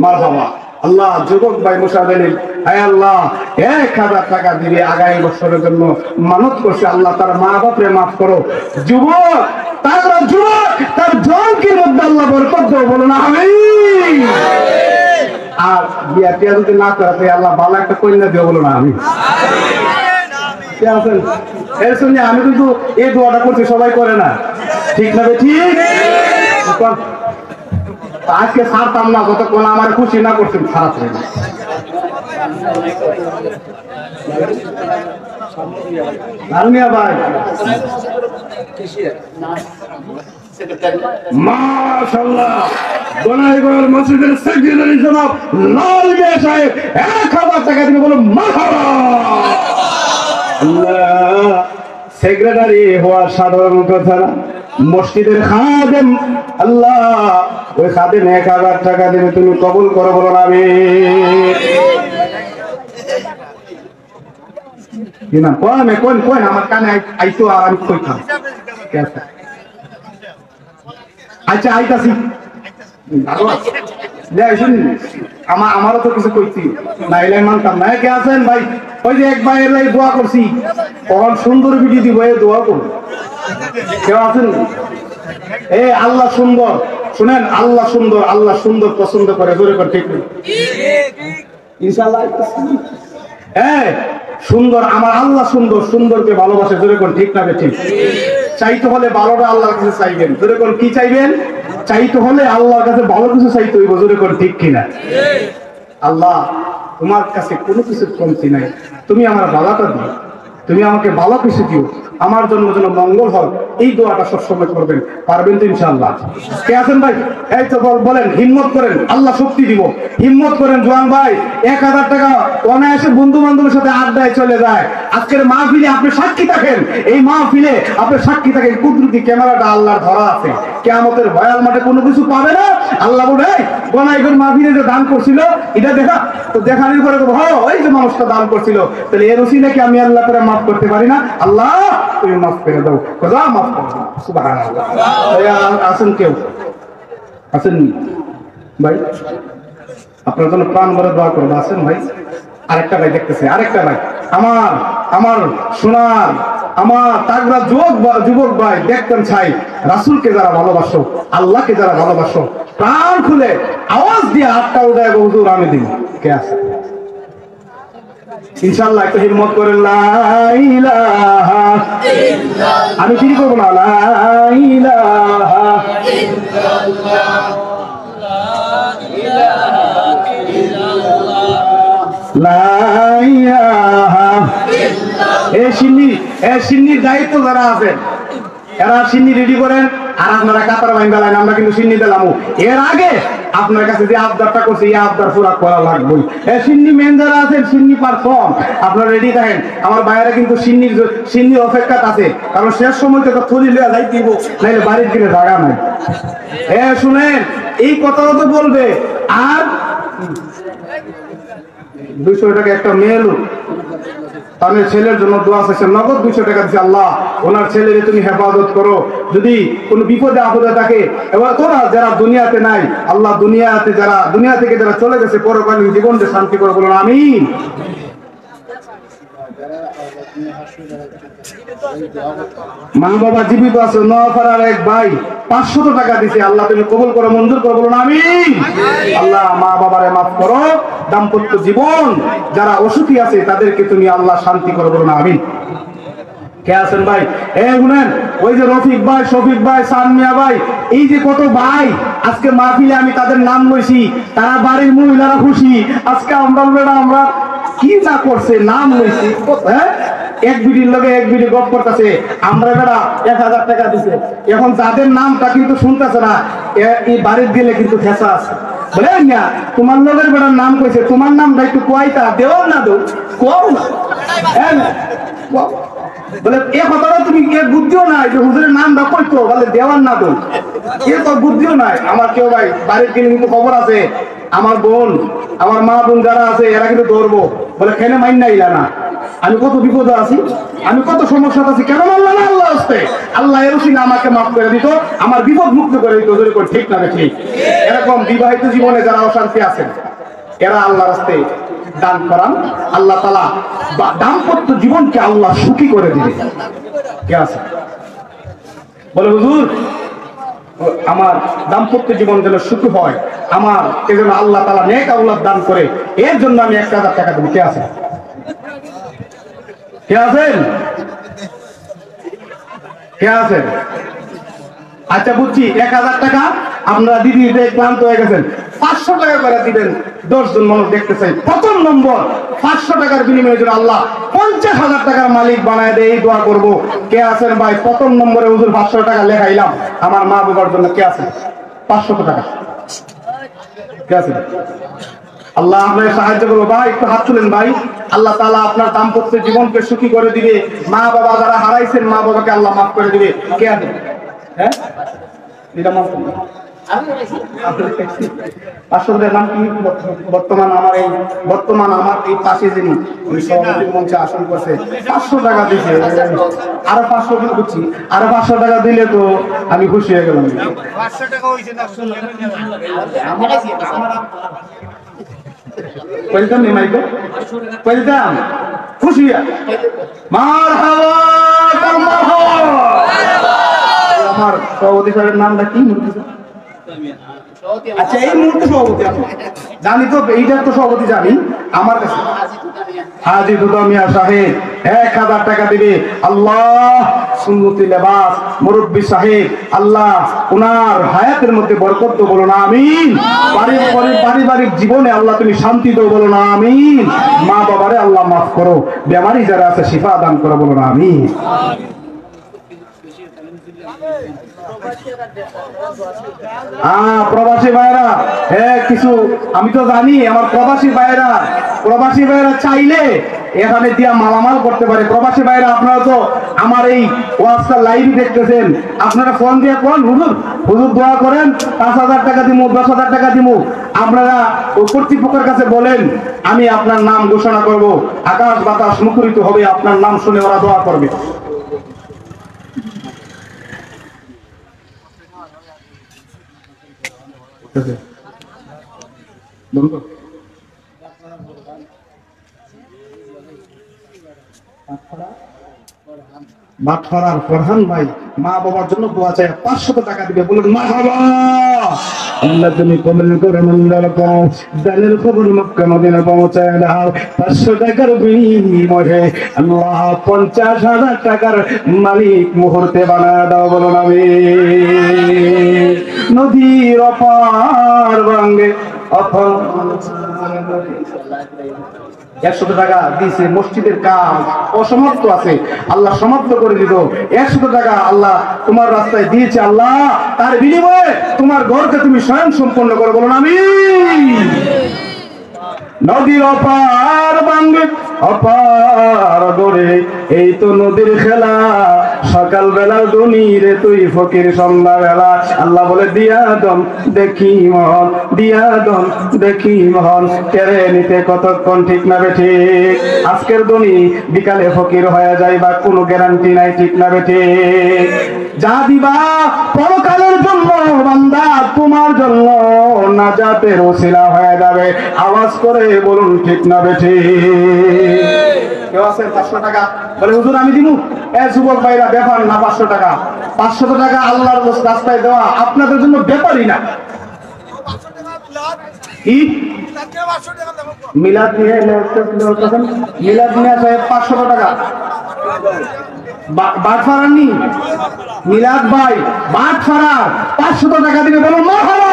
মারহাবা। আল্লাহ যুবক ভাই মুশাহিদ, হে আল্লাহ 1000 টাকা দিবে আগামী বছরের জন্য মানত করছে, আল্লাহ তার মা বাপরে মাফ করো। যুবক তার জনকের মধ্যে আল্লাহ বরকত দাও, বলো না আমিন। আর বিয়া টিয়া যদি না করাতে আল্লাহ ভালো একটা কন্যা দিও, বলো না আমিন। আছেন এর সঙ্গে আমি কিন্তু এই দোয়াটা করছি, সবাই করে না, ঠিক না? ঠিক আজকে ছাড়তাম না যতক্ষণ আমার খুশি না করছেন, খারাপ হয়ে ভাই। মাশাআল্লাহ গোনাইগঞ্জ মসজিদের সেক্রেটারি জনাব লাল মিয়া সাহেব 1000 টাকা দিবে, বলো মারহাবা। সেক্রেটারি হওয়া সাধারণ কথা না, মসজিদের খাদেম, আল্লাহ ওই খাদেম 1000 টাকা দিবে, তুমি কবুল করো, বলো না আমিন। কি না কোন আমার কানে আইতো আর আমি কইতাম। আচ্ছা আইতাছি, আমারও তো কিছু কইছি না, এলাই মানতাম না। কে আছেন ভাই? ওই যে এক ভাইয়ের লাই দোয়া করছি, কখন সুন্দর ভিডিও দিব, এই দোয়া করুন। কেউ আছেন? এ আল্লাহ সুন্দর, শুনেন আল্লাহ সুন্দর, আল্লাহ সুন্দর পছন্দ করে, জোরে করে ঠিক ইনশাআল্লাহ। হ্যাঁ সুন্দর, আমার আল্লাহ সুন্দর, সুন্দরকে ভালোবাসে, জোরে কোন ঠিক না? ঠিক। চাইতে হলে ভালোটা আল্লাহর কাছে চাইবেন, জোরে কোন কি চাইবেন? চাইতে হলে আল্লাহর কাছে ভালো কিছু চাইতে হইব, জোরে কোন ঠিক কিনা? আল্লাহ তোমার কাছে কোনো কিছু কমতি নাই, তুমি আমার ভালোটা দিও, তুমি আমাকে ভালো কিছু দিও, আমার জন্য যেন মঙ্গল হয়, এই দোয়াটা সবসময় করবেন। পারবেন তো ইনশাআল্লাহ? কে আছেন ভাই? এই তো বলেন, হিম্মত করেন, আল্লাহ শক্তি দিব, হিম্মত করেন। জোয়ান ভাই 1000 টাকা অনায়াসে বন্ধু বান্ধবের সাথে আড্ডায় চলে যায়। আজকের মাহফিলে আপনি সাক্ষী থাকেন, এই মাহফিলে আপনি সাক্ষী থাকেন, কুদরতি ক্যামেরাটা আল্লাহর ধরা আছে, কিয়ামতের ভয়াল মাঠে কোনো কিছু পাবে না। আল্লাহ বলে গোনাইগঞ্জ মাহফিলে যে দান করছিল এটা দেখা, তো দেখানোর পরে ওই যে মানুষটা দান করছিল, তাহলে এর ওসিলা কি আমি আল্লাহ করে মাফ করতে পারি না? আল্লাহ তুমি মাফ করে দাও, খোদা মাফ করে দাও। সুবহানাল্লাহ। আছেন কেউ? আছেন ভাই? আপনার জন্য প্রাণ ভরে দোয়া করবো। আছেন ভাই? আরেকটা ভাই দেখতেছে, আরেকটা ভাই আমার সোনার, আমার তাগড়া যুবক ভাই, দেখতেন চাই রাসূলকে যারা ভালোবাসো, আল্লাহকে যারা ভালোবাসো, প্রাণ খুলে আওয়াজ দিয়ে হাতটা উঠায় হুজুর আমি দিন। কে আছে? ইনশাআল্লাহ একটু হিম্মত করেন। লা ইলাহা ইল্লাল্লাহ, আমি কি করব না? লা ইলাহা ইল্লাল্লাহ, লা ইলাহা ইল্লাল্লাহ। এই সিন্নির দায়িত্ব যারা আছেন, এরা সিন্নি রেডি করেন, আর আপনারা কাতার বাইন বেলায় আমরা কিন্তু সিন্নি দিলাম। এর আগে আপনার কাছে যে আবদারটা করছে, এই আবদার পুরা করা লাগবে। সিন্নি মেন যারা আছেন, সিন্নি পারফর্ম, আপনারা রেডি থাকেন। আমার ভাইয়েরা কিন্তু সিন্নির অপেক্ষা আছে, কারণ শেষ সময় তো থলি লিয়া যাই দিব, নাইলে বাড়ির কিনে জায়গা নাই। শুনেন এই কথাটা তো বলবে। আর 200 টাকা একটা মেয়ে লোক তাদের ছেলের জন্য দোয়া চাইছে, নগদ 200 টাকা দিচ্ছে। আল্লাহ ওনার ছেলেকে তুমি হেফাজত করো, যদি কোনো বিপদে আপদে থাকে, এবার তোরা যারা দুনিয়াতে নাই, আল্লাহ দুনিয়া থেকে যারা চলে গেছে, পরকালীন জীবনকে শান্তি করে, বলুন আমিন। মা বাবা জীবিত আছে, নোয়াপাড়ার এক ভাই 500 টাকা দিছে। আল্লাহ তুমি কবুল করো, মঞ্জুর করো, বলুন আমিন। আল্লাহ মা বাবারে মাফ করো, দাম্পত্য জীবন যারা অসুখী আছে তাদেরকে তুমি আল্লাহ শান্তি করো, বলুন আমিন। কে আছেন ভাই? শুনেন, ওই যে রফিক ভাই, শফিক ভাই, সানমিয়া ভাই, এই যে কত ভাই আজকে মাহফিলে আমি তাদের নাম লইছি, তারা বাড়ির মহিলারা খুশি। আজকে আমরা কি না করছে, নাম লইছি, হ্যাঁ, এক বিডির লগে এক বিডি গপ করতেছে, আমরা বেড়া 1000 টাকা দিছে। এখন যাদের নামটা কিন্তু শুনতেছে না, এই বাড়ির দিলে কিন্তু ফেসা আছে, বলেন না, তোমার লোকের বেড়ার নাম কইছে, তোমার নামটা একটু কোয়াইতা দেও না, দো কোয়াও না, হ্যাঁ বলে এ কথাটা তুমি কে বুদ্ধিও নাই যে হুজুরের নামটা কইতো, বলে দেওয়ার না দো, এ তো বুদ্ধিও নাই। আমার কেউ ভাই বাড়ির কিন্তু খবর আছে, আমার বোন, আমার মা বোন যারা আছে এরা কিন্তু ধরবো, বলে কেন মাইন না ইলা না, আমি কত বিপদে আছি, আমি কত সমস্যা আছি, কেন মানলাম না আল্লাহ আসতে, আল্লাহ এর উসিলা আমাকে মাফ করে দিত, আমার বিপদ মুক্ত করে দিত, যদি করে ঠিক না ঠিক। এরকম বিবাহিত জীবনে যারা অশান্তি আছেন এরা আল্লাহর রাস্তে দান করান, আল্লাহ তাআলা দাম্পত্য জীবনকে আল্লাহ সুখী করে দিবে। কে আছে বলে হুজুর আমার দাম্পত্য জীবন যেন সুখী হয়, আমার এজন্য আল্লাহ তাআলা নেক আওলাদ দান করে, এর জন্য আমি 1000 টাকা দেব। কে আছে? কে আছেন? কে আছেন? আচ্ছা বুঝছি, 1000 টাকা আপনারা দিদি ক্লান্ত হয়ে গেছেন, 500 টাকা করে দিবেন। 10 জন মানুষ দেখতে চাই, প্রথম নম্বর 500 টাকার বিনিময়ে যদি আল্লাহ 50,000 টাকার মালিক বানায় দেয়, এই দোয়া করবো। কে আছেন ভাই? প্রথম নম্বরে হুজুর 500 টাকা লেখাইলাম আমার মা বাবার জন্য। কে আছে? 500 টাকা কে আছে? আল্লাহ আপনাকে সাহায্য করবো ভাই, একটু হাত তুলেন ভাই। আল্লাহ তাআলা আপনার দাম্পত্য জীবনকে সুখী করে দিবে, মা বাবা যারা হারাইছেন মা বাবাকে আল্লাহ মাফ করে দিবে। কে আছে? হ্যাঁ, এটা মাফ করুন। নাম কি? বর্তমান আমার এই পাশে যিনি সভাপতি মঞ্চে আসন করছে, 500 টাকা দিচ্ছে। আরো 500 দিন বুঝছি, আরো 500 টাকা দিলে তো আমি খুশি হয়ে গেলাম। 500 টাকা হয়েছে না, খুশি আমার সভাপতি সাহেবের নামটা কি? আচ্ছা এই মুহূর্তে সভাপতি জানি তো, এইটার তো সভাপতি জানি আমার কাছে, হাজী দুদা মিয়া সাহেব 1000 টাকা দিবে। আল্লাহ সুন্নতি লেবাস মুরব্বী সাহেব, আল্লাহ ওনার হায়াতের মধ্যে বরকত দাও, বলো না আমিন। পারিবারিক জীবনে আল্লাহ তুমি শান্তি দাও, বলো না আমিন। মা বাবারে আল্লাহ মাফ করো, বেমারি যারা আছে শিফা দান করো, বলো না আমিন। প্রবাসী ভাইরা, হ্যাঁ কিছু আমি তো জানি, আমার প্রবাসী ভাইরা চাইলে এখানে দিয়া মালামাল করতে পারে। প্রবাসী ভাইরা আপনারা তো আমার এই ওয়াজটা লাইভ দেখতেছেন, আপনারা ফোন দিয়ে কোন হুজুর দোয়া করেন, 5,000 টাকা দিমু, 10,000 টাকা দিমু, আপনারা কর্তৃপক্ষের কাছে বলেন, আমি আপনার নাম ঘোষণা করব, আকাশ বাতাস মুখরিত হবে, আপনার নাম শুনে ওরা দোয়া করবে। বাটফারার ফরহান ভাই মা বাবার জন্য দোয়া চাই, 500 টাকা দিবে, বলুন মারহাবা। আল্লাহ তুমি কবুল করে মঞ্জুর করো, জানের খবর মক্কা মদিনা পৌঁছায় দাও। 500 টাকার বিনিময়ে আল্লাহ 50,000 টাকার মালিক মুহূর্তে বানায় দাও, বলুন আমিন। নদীর অপার ভাঙ্গে 100 টাকা দিয়েছে, মসজিদের কাজ অসমাপ্ত আছে, আল্লাহ সমাপ্ত করে দিত। 100 টাকা আল্লাহ তোমার রাস্তায় দিয়েছে, আল্লাহ তার বিনিময়ে তোমার ঘরকে তুমি স্বয়ং সম্পন্ন করো, বলুন আমিন। নদীর অপার ভাঙ্গে অপার গড়ে, এই তো নদীর খেলা, সকাল বেলা ধনী রে তুই ফকির সন্ধ্যা বেলা। আল্লাহ বলে দিয়াদম দেখি মহন, দিয়াদম দেখি মহন, কেড়ে নিতে কতক্ষণ, ঠিক না বেঠিক? আজকের ধনী বিকালে ফকির হয়ে যায় বা কোনো গ্যারান্টি নাই, ঠিক না বেঠিক? যা দিবা পরকালের জন্য বান্দা, তোমার জন্য না নাজাতের ওসিলা হয়ে যাবে। আওয়াজ করে বলুন ঠিক না বেঠিক? কেউ আছেন 500 টাকা বলে হুজুর আমি দিমু? যুবক ভাইরা ব্যাপার না 500 টাকা। 500 টাকা আল্লাহর রাস্তায় দেওয়া আপনাদের জন্য ব্যাপারই না। কি মিলাদ নিয়ে মিলাদ নিয়ে আসে 500 টাকা বাটফারানি মিলাদ ভাই বাটফারার 500 টাকা দিবে বলুন মারহাবা।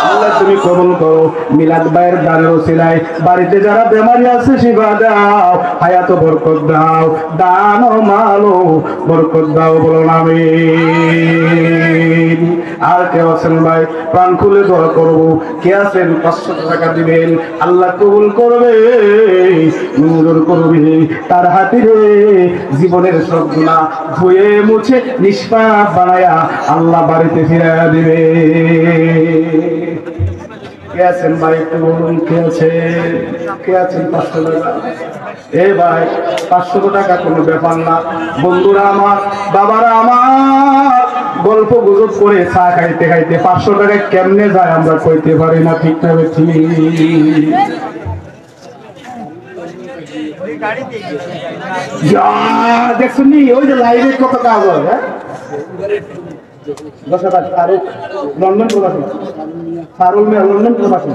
আল্লাহ তুমি কবুল করো। মিলাদ ভাইয়ের দানের ওসিলায় বাড়িতে যারা বেমারি আছে শিফা দাও, হায়াত বরকত দাও, দান ও মালও বরকত দাও বলুন আমিন। আর কেউ আছেন ভাই প্রাণ খুলে দোয়া করবো? কে আছেন 500 টাকা দিবেন? আল্লাহ কবুল করবে, মঞ্জুর করবে। তার হাতিরে জীবনের সব গুনাহ ধুয়ে মুছে নিষ্পাপ বানায়া আল্লাহ বাড়িতে ফিরাইয়া দিবে। কে আছেন ভাই একটু বলুন? কে আছে? কে আছেন 500 টাকা? এ ভাই 500 টাকা কোনো ব্যাপার না। বন্ধুরা আমার, বাবারা আমার, গল্প গুজব করে চা খাইতে খাইতে 500 টাকা কেমনে যায় আমরা কইতে পারি না, ঠিক না ঠিক? দেখছেন নি ওই যে লাইভে কত কাজ হয়? হ্যাঁ 10,000 ফারুক লন্ডন প্রবাসী, ফারুক মেয়ে লন্ডন প্রবাসী।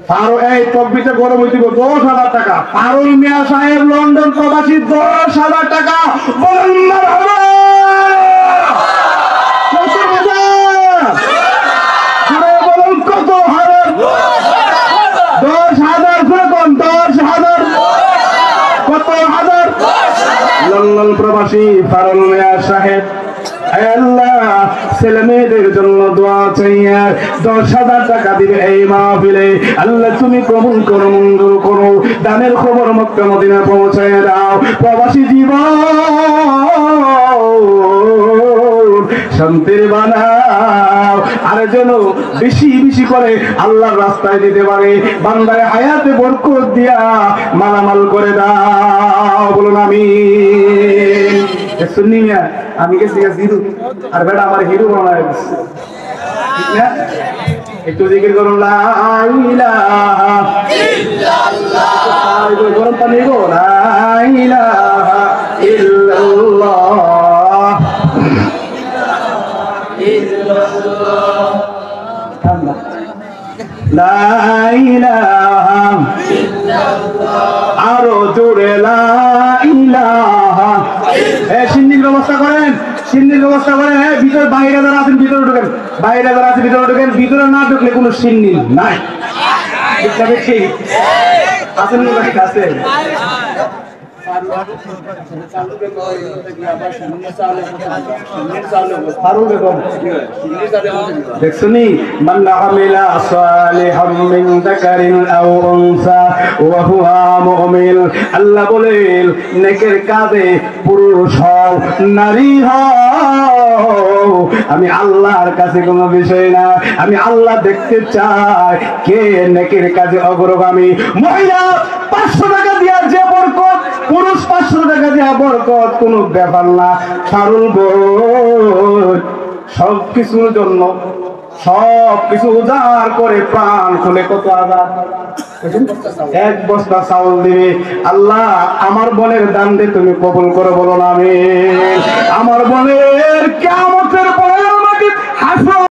ফারুক এই তকবিতে গরম হইতে 10,000 টাকা। ফারুক মিয়া সাহেব লন্ডন প্রবাসী 10,000 টাকা। বলুন মারহাবা। বলুন কত হাজার? 10,000 করে কোন 10,000 কত হাজার? লন্ডন প্রবাসী ফারুক মিয়া সাহেব আল্লাহ ছেলে মেয়েদের জন্য দোয়া চাইয়া 10,000 টাকা দিবে এই মাহফিলে। আল্লাহ তুমি কবুল করো, মঞ্জুর করো। দানের খবর মক্কা মদিনা পৌঁছায় দাও। প্রবাসী জীবন শান্তির বানাও। আর যেন বেশি বেশি করে আল্লাহর রাস্তায় দিতে পারে। বান্দারে হায়াতে বরকত দিয়া মালামাল করে দাও বলুন আমিন। শুননি মিয়া আমি গেছি জিরো আর বেটা আমার হিরো বানায় দিচ্ছে, ঠিক না? একটু জিকির করুন লা ইলাহা ইল্লাল্লাহ। গরম পানি গো লা ইলাহা ইল্লাল্লাহ। লা ইলাহা ইল্লাল্লাহ। আরো জোরে লা ইলাহা। সিন্নির ব্যবস্থা করেন, সিন্নির ব্যবস্থা করেন। ভিতর বাইরে যারা আছেন ভিতরে ঢুকেন, বাইরে যারা আছে ভিতরে ঢুকেন। ভিতরে না ঢুকলে কোনো সিন্নি নাই। আছেন আছে দেখছনি মান আমিলা সালিহাম মিন যাকারিন আও উনসা ওয়া হুয়া মুমিন। আল্লাহ বলেন নেকের কাজে পুরুষ হও নারী হও, আমি আল্লাহর কাছে কোনো বিষয় না। আমি আল্লাহ দেখতে চাই কে নেকের কাজে অগ্রগামী। মহিলা 500 টাকা দিয়া যে বরকত, পুরুষ 500 টাকা দিয়া বরকত, কোনো ব্যাপার না। সারুল বোন সবকিছুর জন্য সবকিছু উজাড় করে প্রাণ খুলে কত আজাদ 1 বস্তা চাউল দিবে। আল্লাহ আমার বোনের দান দিয়ে তুমি কবুল করে বলো না আমিন। আমার বোনের কিয়ামতের পরে আমাকে হাসর